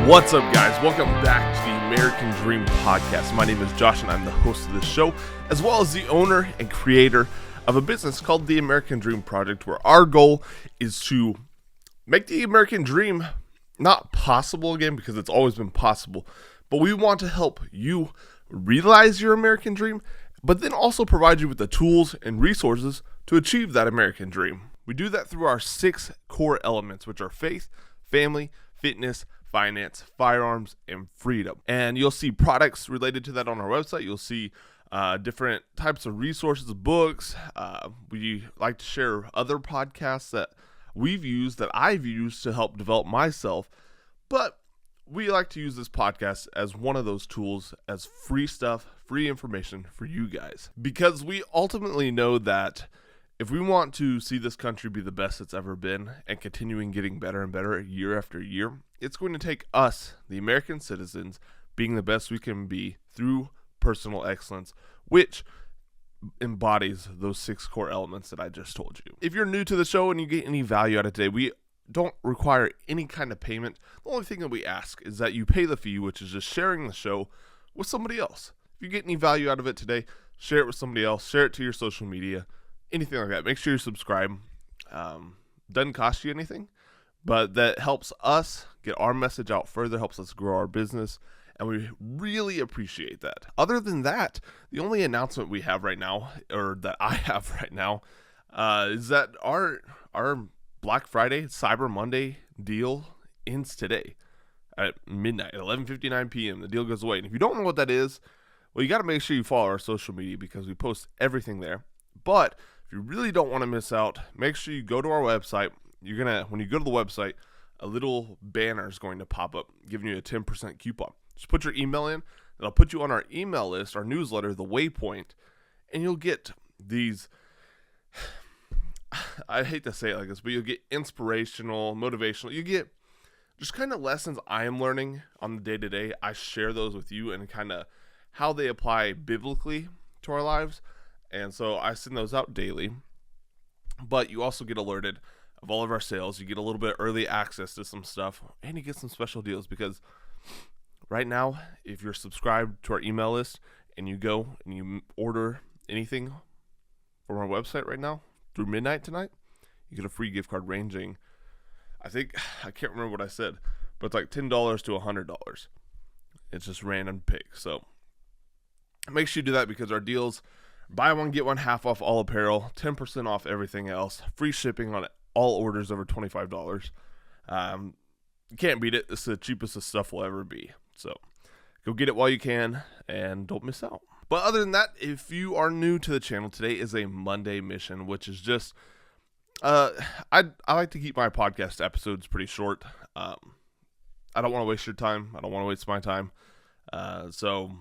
What's up, guys? Welcome back to the American Dream Podcast. My name is Josh, and I'm the host of this show, as well as the owner and creator of a business called the American Dream Project, where our goal is to make the American Dream not possible again, because it's always been possible, but we want to help you realize your American dream, but then also provide you with the tools and resources to achieve that American dream. We do that through our 6 core elements, which are faith, family, fitness, finance, firearms, and freedom. And you'll see products related to that on our website. You'll see different types of resources, books. We like to share other podcasts that we've used, that I've used to help develop myself. But we like to use this podcast as one of those tools, as free stuff, free information for you guys. Because we ultimately know that if we want to see this country be the best it's ever been and continuing getting better and better year after year, it's going to take us, the American citizens, being the best we can be through personal excellence, which embodies those 6 core elements that I just told you. If you're new to the show and you get any value out of today, we don't require any kind of payment. The only thing that we ask is that you pay the fee, which is just sharing the show with somebody else. If you get any value out of it today, share it with somebody else, share it to your social media, anything like that. Make sure you subscribe. Doesn't cost you anything, but that helps us get our message out further, helps us grow our business, and we really appreciate that. Other than that, the only announcement we have right now, or that I have right now, is that our Black Friday, Cyber Monday deal ends today at midnight, 11:59 p.m. The deal goes away. And if you don't know what that is, well, you got to make sure you follow our social media because we post everything there. But if you really don't want to miss out, make sure you go to our website. When you go to the website, a little banner is going to pop up giving you a 10% coupon. Just put your email in, and I'll put you on our email list, our newsletter, The Waypoint, and you'll get these, I hate to say it like this, but you'll get inspirational, motivational, you get just kind of lessons I am learning on the day-to-day. I share those with you and kind of how they apply biblically to our lives. And so I send those out daily, but you also get alerted of all of our sales. You get a little bit early access to some stuff, and you get some special deals, because right now, if you're subscribed to our email list and you go and you order anything from our website right now through midnight tonight, you get a free gift card ranging, I can't remember what I said, but it's like $10 to $100. It's just random pick. So make sure you do that, because our deals, buy one, get one half off all apparel, 10% off everything else, free shipping on all orders over $25. You can't beat it. It's the cheapest this stuff will ever be. So go get it while you can and don't miss out. But other than that, if you are new to the channel, today is a Monday mission, which is just, I like to keep my podcast episodes pretty short. I don't want to waste your time. I don't want to waste my time. So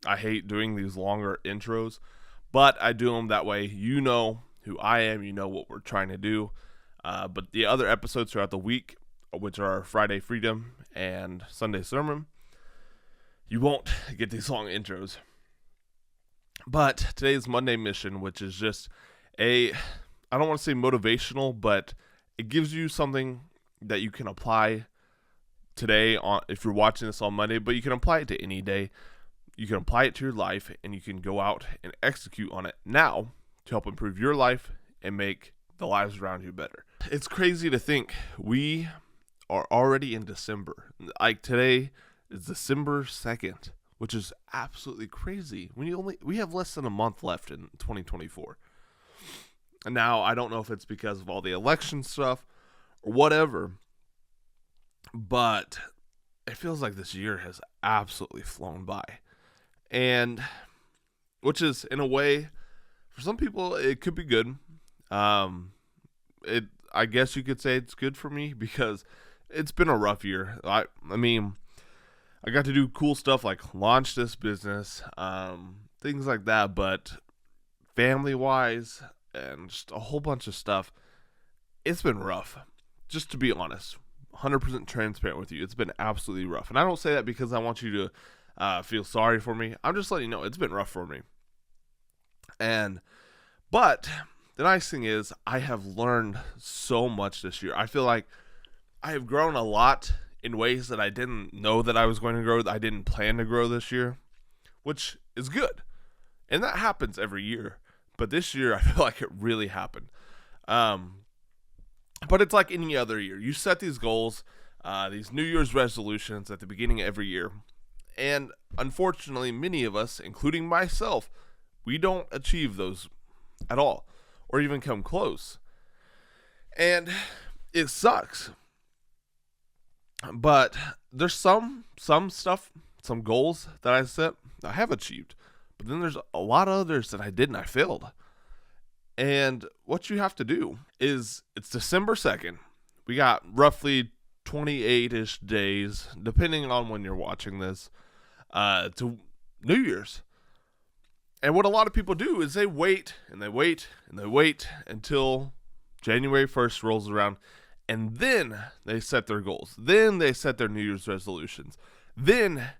I hate doing these longer intros, but I do them that way. You know who I am. You know what we're trying to do. But the other episodes throughout the week, which are Friday Freedom and Sunday Sermon, you won't get these long intros. But today's Monday mission, which is just I don't want to say motivational, but it gives you something that you can apply today if you're watching this on Monday, but you can apply it to any day. You can apply it to your life, and you can go out and execute on it now to help improve your life and make the lives around you better. It's crazy to think we are already in December. Like today is December 2nd, which is absolutely crazy. We have less than a month left in 2024. And now I don't know if it's because of all the election stuff or whatever, but it feels like this year has absolutely flown by. And which is, in a way, for some people it could be good. I guess you could say it's good for me, because it's been a rough year. I mean, I got to do cool stuff like launch this business, things like that, but family-wise and just a whole bunch of stuff, it's been rough. Just to be honest, 100% transparent with you, it's been absolutely rough. And I don't say that because I want you to feel sorry for me. I'm just letting you know it's been rough for me. But the nice thing is I have learned so much this year. I feel like I have grown a lot in ways that I didn't know that I was going to grow, that I didn't plan to grow this year, which is good. And that happens every year. But this year, I feel like it really happened. But it's like any other year. You set these goals, these New Year's resolutions at the beginning of every year. And unfortunately, many of us, including myself, we don't achieve those at all or even come close. And it sucks. But there's some stuff, some goals that I set I have achieved. But then there's a lot of others that I didn't. I failed. And what you have to do is, it's December 2nd. We got roughly 28-ish days, depending on when you're watching this, to New Year's. And what a lot of people do is they wait and they wait and they wait until January 1st rolls around. And then they set their goals. Then they set their New Year's resolutions. Then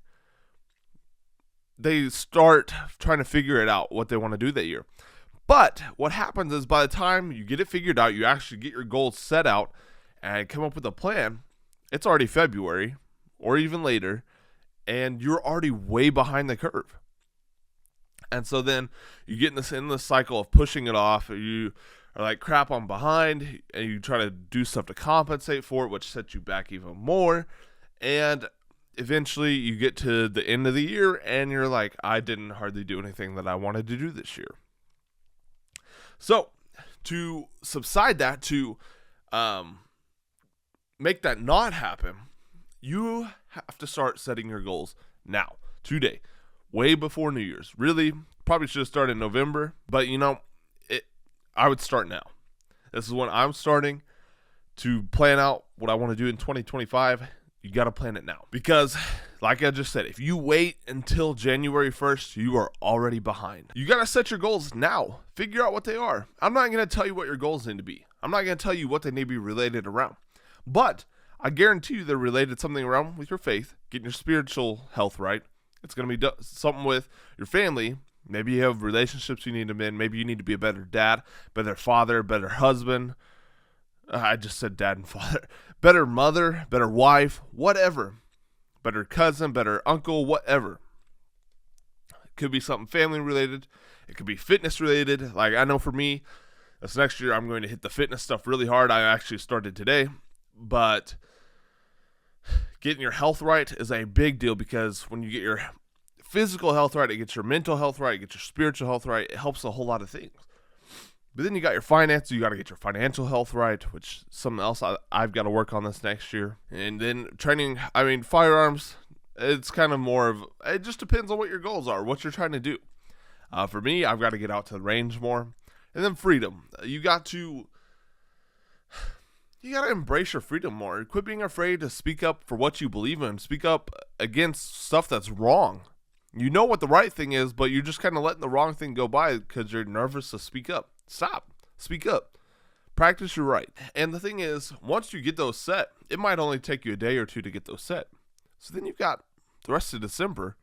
they start trying to figure it out, what they want to do that year. But what happens is, by the time you get it figured out, you actually get your goals set out and come up with a plan, it's already February or even later, and you're already way behind the curve. And so then you get in this cycle of pushing it off. You are like, crap, I'm behind, and you try to do stuff to compensate for it, which sets you back even more. And eventually you get to the end of the year and you're like, I didn't hardly do anything that I wanted to do this year. So to subside that, to make that not happen, you have to start setting your goals now, today, way before New Year's. Really, probably should have started in November, but I would start now. This is when I'm starting to plan out what I want to do in 2025. You got to plan it now. Because, like I just said, if you wait until January 1st, you are already behind. You got to set your goals now. Figure out what they are. I'm not going to tell you what your goals need to be. I'm not going to tell you what they need to be related around. But I guarantee you they're related something around with your faith, getting your spiritual health right. It's going to be something with your family. Maybe you have relationships you need to mend. Maybe you need to be a better dad, better father, better husband. I just said dad and father. Better mother, better wife, whatever. Better cousin, better uncle, whatever. It could be something family related. It could be fitness related. Like, I know for me, this next year I'm going to hit the fitness stuff really hard. I actually started today. But getting your health right is a big deal, because when you get your physical health right, it gets your mental health right, it gets your spiritual health right. It helps a whole lot of things. But then you got your finances. You got to get your financial health right, which is something else I've got to work on this next year. And then training, firearms, it's kind of more of, it just depends on what your goals are, what you're trying to do. For me, I've got to get out to the range more. And then freedom. You got to embrace your freedom more. Quit being afraid to speak up for what you believe in. Speak up against stuff that's wrong. You know what the right thing is, but you're just kind of letting the wrong thing go by because you're nervous to speak up. Stop. Speak up. Practice your right. And the thing is, once you get those set, it might only take you a day or two to get those set. So then you've got the rest of December.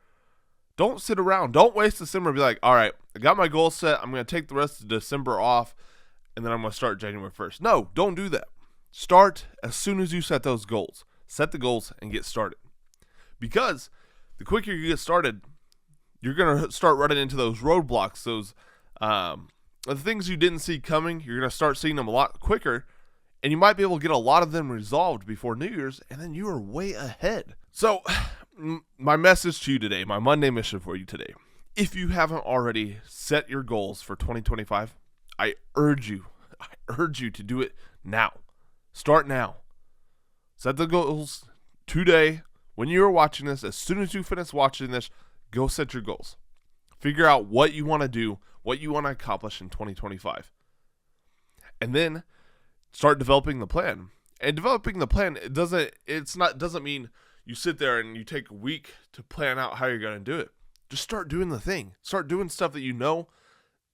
Don't sit around. Don't waste December and be like, all right, I got my goal set. I'm going to take the rest of December off, and then I'm going to start January 1st. No, don't do that. Start as soon as you set those goals. Set the goals and get started. Because the quicker you get started, you're going to start running into those roadblocks, those the things you didn't see coming. You're going to start seeing them a lot quicker, and you might be able to get a lot of them resolved before New Year's, and then you are way ahead. So my message to you today, my Monday mission for you today, if you haven't already set your goals for 2025, I urge you to do it now. Start now. Set the goals today. When you are watching this, as soon as you finish watching this, go set your goals. Figure out what you want to do, what you want to accomplish in 2025. And then start developing the plan. And developing the plan, doesn't mean you sit there and you take a week to plan out how you're going to do it. Just start doing the thing. Start doing stuff that you know,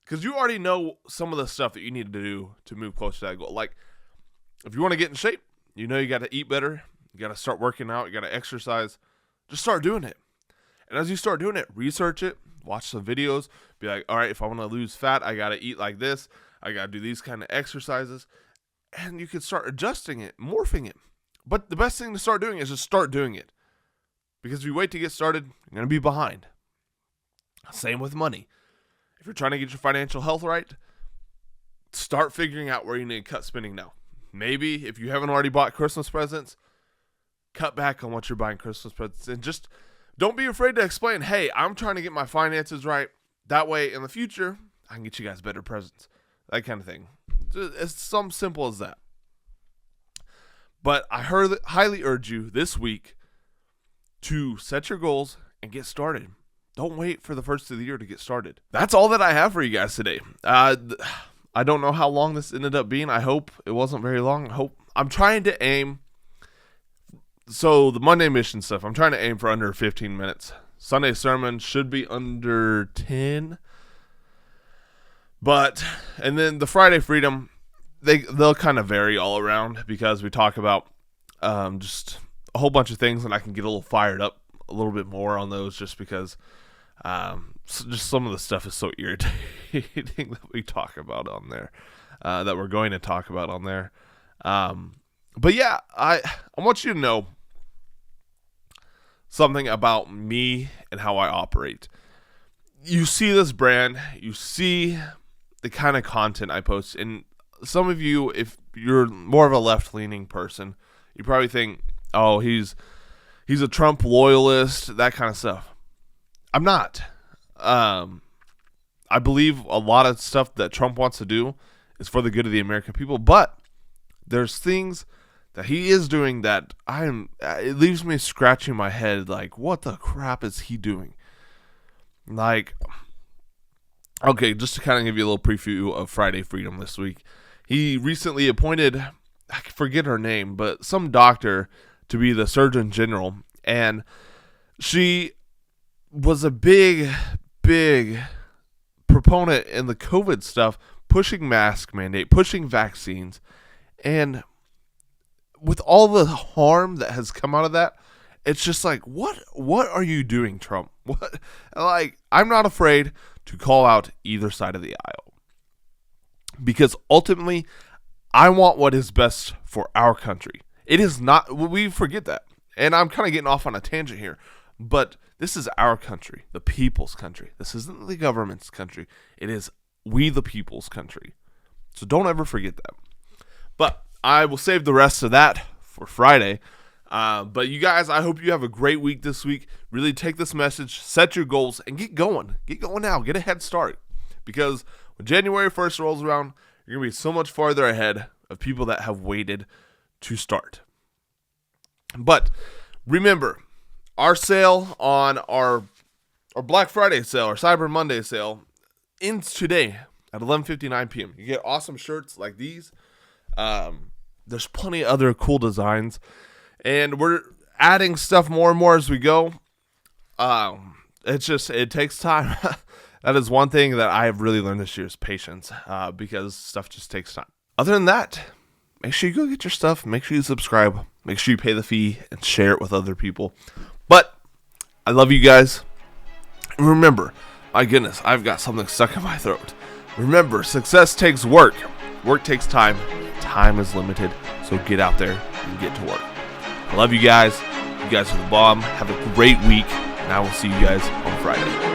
because you already know some of the stuff that you need to do to move closer to that goal. Like, if you want to get in shape, you know you got to eat better. You got to start working out. You got to exercise. Just start doing it. And as you start doing it, research it, watch some videos, be like, all right, if I want to lose fat, I got to eat like this. I got to do these kind of exercises. And you can start adjusting it, morphing it. But the best thing to start doing is just start doing it. Because if you wait to get started, you're going to be behind. Same with money. If you're trying to get your financial health right, start figuring out where you need to cut spending now. Maybe if you haven't already bought Christmas presents, cut back on what you're buying Christmas presents. And just don't be afraid to explain, hey, I'm trying to get my finances right. That way, in the future, I can get you guys better presents. That kind of thing. It's something simple as that. But I highly urge you this week to set your goals and get started. Don't wait for the first of the year to get started. That's all that I have for you guys today. I don't know how long this ended up being. I hope it wasn't very long. I'm trying to aim. So the Monday mission stuff, I'm trying to aim for under 15 minutes. Sunday sermon should be under 10. And then the Friday Freedom, they'll kind of vary all around because we talk about just a whole bunch of things, and I can get a little fired up a little bit more on those just because just some of the stuff is so irritating that we talk about on there, that we're going to talk about on there. But yeah, I want you to know something about me and how I operate. You see this brand, you see the kind of content I post, and some of you, if you're more of a left-leaning person, you probably think, oh, he's a Trump loyalist, that kind of stuff. I'm not. I believe a lot of stuff that Trump wants to do is for the good of the American people, but there's things that he is doing that it leaves me scratching my head like, what the crap is he doing? Like, okay, just to kind of give you a little preview of Friday Freedom this week, he recently appointed, I forget her name, but some doctor to be the Surgeon General, and she was a big proponent in the COVID stuff, pushing mask mandate, pushing vaccines, and with all the harm that has come out of that, it's just like, what are you doing, Trump? What? Like, I'm not afraid to call out either side of the aisle, because ultimately, I want what is best for our country. It is not, we forget that, and I'm kind of getting off on a tangent here, but this is our country, the people's country. This isn't the government's country. It is we the people's country. So don't ever forget that. But I will save the rest of that for Friday. But you guys, I hope you have a great week this week. Really take this message, set your goals, and get going. Get going now. Get a head start. Because when January 1st rolls around, you're going to be so much farther ahead of people that have waited to start. But remember, our sale on our Black Friday sale, our Cyber Monday sale, ends today at 11:59 p.m. You get awesome shirts like these. There's plenty of other cool designs, and we're adding stuff more and more as we go. It takes time. That is one thing that I have really learned this year is patience, because stuff just takes time. Other than that, make sure you go get your stuff. Make sure you subscribe. Make sure you pay the fee and share it with other people. But I love you guys. And remember, my goodness, I've got something stuck in my throat. Remember, success takes work. Work takes time. Time is limited. So get out there and get to work. I love you guys. You guys are the bomb. Have a great week. And I will see you guys on Friday.